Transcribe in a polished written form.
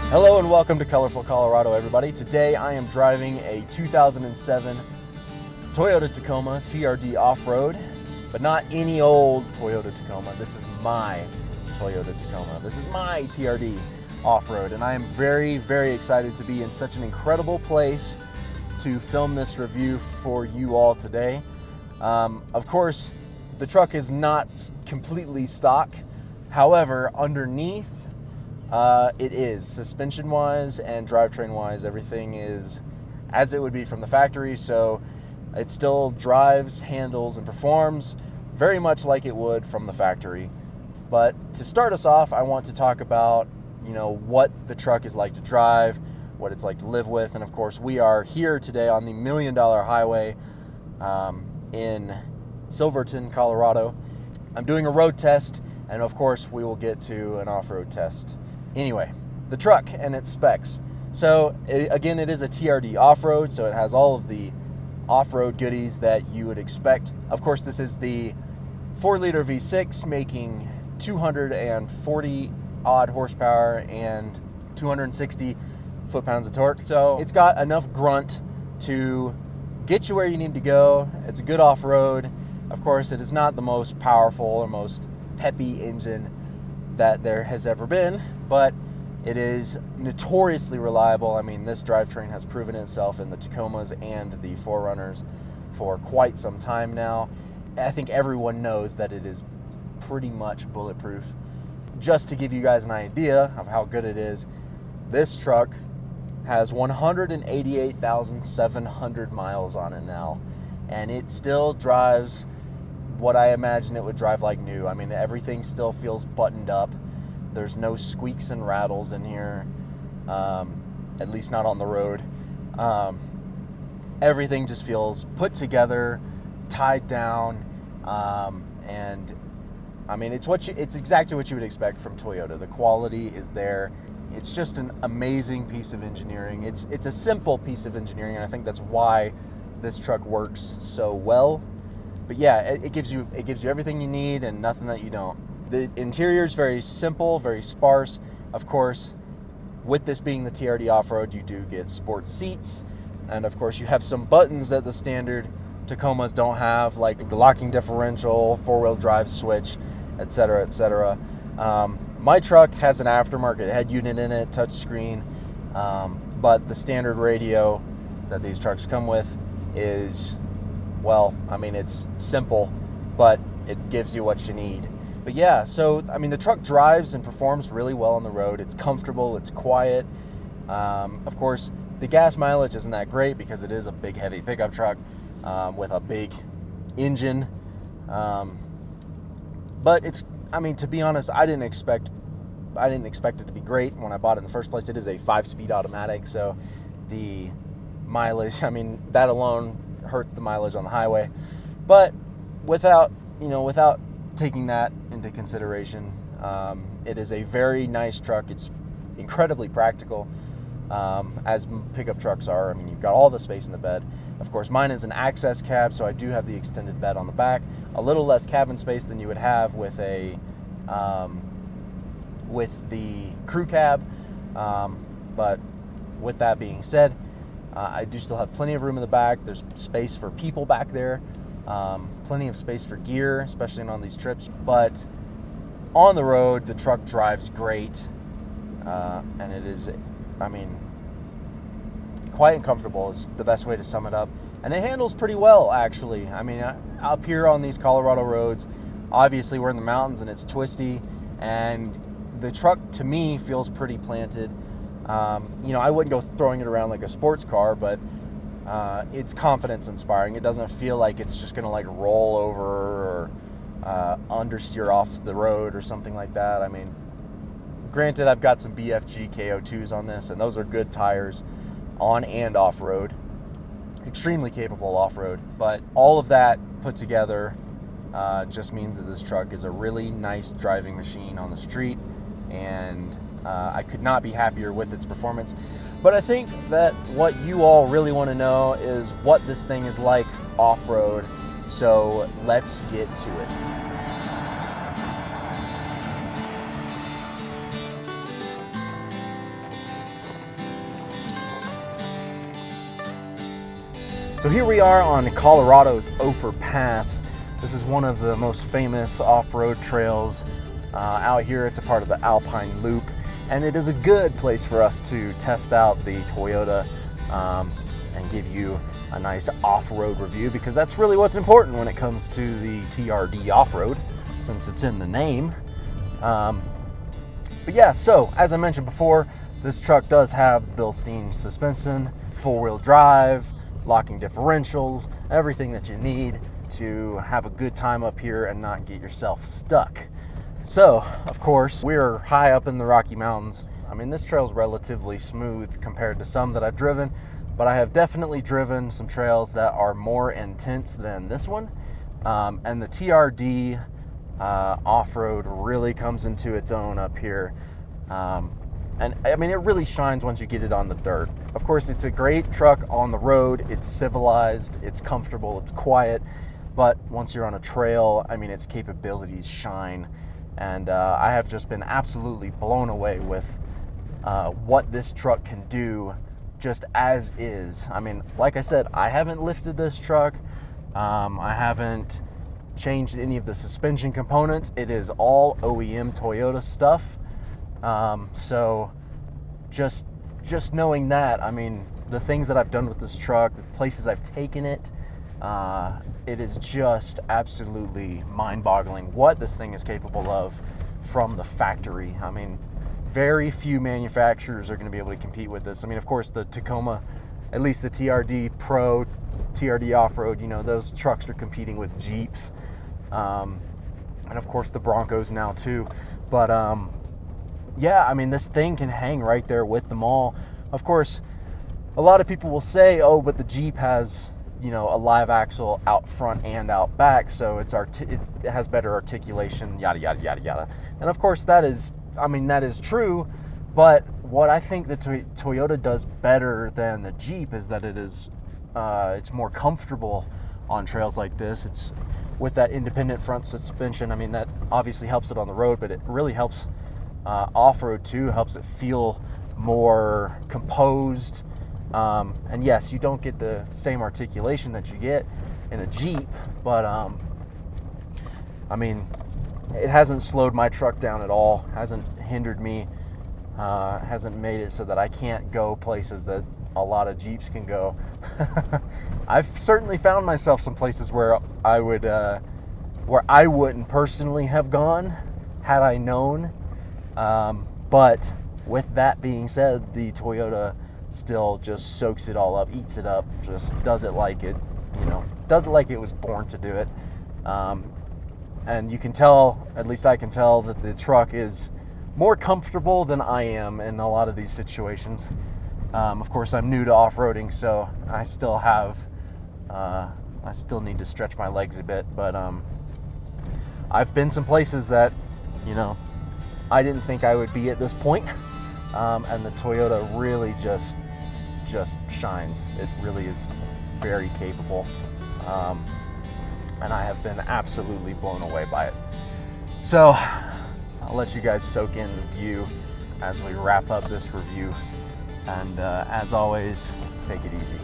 Hello and welcome to Colorful Colorado, everybody. Today I am driving a 2007 Toyota Tacoma TRD Off-Road, but not any old Toyota Tacoma. This is my Toyota Tacoma. This is my TRD Off-Road, and I am very, very excited to be in such an incredible place to film this review for you all today. Of course, the truck is not completely stock. However, underneath, it is. Suspension-wise and drivetrain-wise, everything is as it would be from the factory, so it still drives, handles, and performs very much like it would from the factory. But to start us off, I want to talk about, what the truck is like to drive, what it's like to live with, and of course, we are here today on the $1 Million Highway in Silverton, Colorado. I'm doing a road test, and of course, we will get to an off-road test. Anyway, the truck and its specs. So again, it is a TRD off-road, so it has all of the off-road goodies that you would expect. Of course, this is the 4-liter V6 making 240 odd horsepower and 260 foot-pounds of torque. So it's got enough grunt to get you where you need to go. It's a good off-road. Of course, it is not the most powerful or most peppy engine that there has ever been, but it is notoriously reliable. I mean, this drivetrain has proven itself in the Tacomas and the 4Runners for quite some time now. I think everyone knows that it is pretty much bulletproof. Just to give you guys an idea of how good it is, this truck has 188,700 miles on it now, and it still drives what I imagine it would drive like new. I mean, everything still feels buttoned up. There's no squeaks and rattles in here, at least not on the road. Everything just feels put together, tied down, and I mean, it's exactly what you would expect from Toyota. The quality is there. It's just an amazing piece of engineering. It's a simple piece of engineering, and I think that's why this truck works so well. But yeah, it gives you everything you need and nothing that you don't. The interior is very simple, very sparse. Of course, with this being the TRD off-road, you do get sport seats, and of course you have some buttons that the standard Tacomas don't have, like the locking differential, 4-wheel drive switch, etc., etc. My truck has an aftermarket head unit in it, touchscreen, but the standard radio that these trucks come with is, well, I mean, it's simple, but it gives you what you need. But yeah, so, I mean, the truck drives and performs really well on the road. It's comfortable, it's quiet. Of course, the gas mileage isn't that great because it is a big, heavy pickup truck with a big engine. But it's, I mean, to be honest, I didn't expect it to be great when I bought it in the first place. It is a 5-speed automatic, so the mileage, I mean, that alone hurts the mileage on the highway. But without taking that into consideration, it is a very nice truck. It's incredibly practical, as pickup trucks are. I mean, you've got all the space in the bed. Of course, mine is an access cab, so I do have the extended bed on the back. A little less cabin space than you would have with the crew cab. But with that being said, I do still have plenty of room in the back. There's space for people back there. Plenty of space for gear, especially on these trips. But on the road, the truck drives great. And it is, I mean, quiet and comfortable is the best way to sum it up. And it handles pretty well, actually. I mean, up here on these Colorado roads, obviously we're in the mountains and it's twisty. And the truck, to me, feels pretty planted. I wouldn't go throwing it around like a sports car, but it's confidence inspiring. It doesn't feel like it's just gonna like roll over or understeer off the road or something like that. I mean, granted, I've got some BFG KO2s on this, and those are good tires on and off-road. Extremely capable off-road, but all of that put together just means that this truck is a really nice driving machine on the street, and I could not be happier with its performance. But I think that what you all really want to know is what this thing is like off-road. So let's get to it. So here we are on Colorado's Ophir Pass. This is one of the most famous off-road trails out here. It's a part of the Alpine Loop, and it is a good place for us to test out the Toyota and give you a nice off-road review, because that's really what's important when it comes to the TRD off-road, since it's in the name. But yeah, so as I mentioned before, this truck does have the Bilstein suspension, four-wheel drive, locking differentials, everything that you need to have a good time up here and not get yourself stuck. So, of course, we're high up in the Rocky Mountains. I mean, this trail's relatively smooth compared to some that I've driven, but I have definitely driven some trails that are more intense than this one. And the TRD off-road really comes into its own up here. And I mean, it really shines once you get it on the dirt. Of course, it's a great truck on the road. It's civilized, it's comfortable, it's quiet. But once you're on a trail, I mean, its capabilities shine. And I have just been absolutely blown away with what this truck can do just as is. I mean, like I said, I haven't lifted this truck. I haven't changed any of the suspension components. It is all OEM Toyota stuff. So just knowing that, I mean, the things that I've done with this truck, the places I've taken it, it is just absolutely mind-boggling what this thing is capable of from the factory. I mean, very few manufacturers are going to be able to compete with this. I mean, of course, the Tacoma, at least the TRD Pro, TRD Off-Road, you know, those trucks are competing with Jeeps, and of course the Broncos now too. But yeah, I mean, this thing can hang right there with them all. Of course, a lot of people will say, oh, but the Jeep has, you know, a live axle out front and out back, so it has better articulation, yada, yada, yada, yada. And of course, that is true, but what I think the Toyota does better than the Jeep is that it's more comfortable on trails like this. It's with that independent front suspension. I mean, that obviously helps it on the road, but it really helps off-road too, helps it feel more composed. And yes, you don't get the same articulation that you get in a Jeep, but I mean, it hasn't slowed my truck down at all, hasn't hindered me, hasn't made it so that I can't go places that a lot of Jeeps can go. I've certainly found myself some places where I wouldn't personally have gone had I known. But with that being said, the Toyota still just soaks it all up, eats it up, just does it like it, you know, does it like it was born to do it. And you can tell, at least I can tell, that the truck is more comfortable than I am in a lot of these situations. Of course, I'm new to off-roading, so I still need to stretch my legs a bit, but I've been some places that, you know, I didn't think I would be at this point. And the Toyota really just shines. It really is very capable. And I have been absolutely blown away by it. So I'll let you guys soak in the view as we wrap up this review. And as always, take it easy.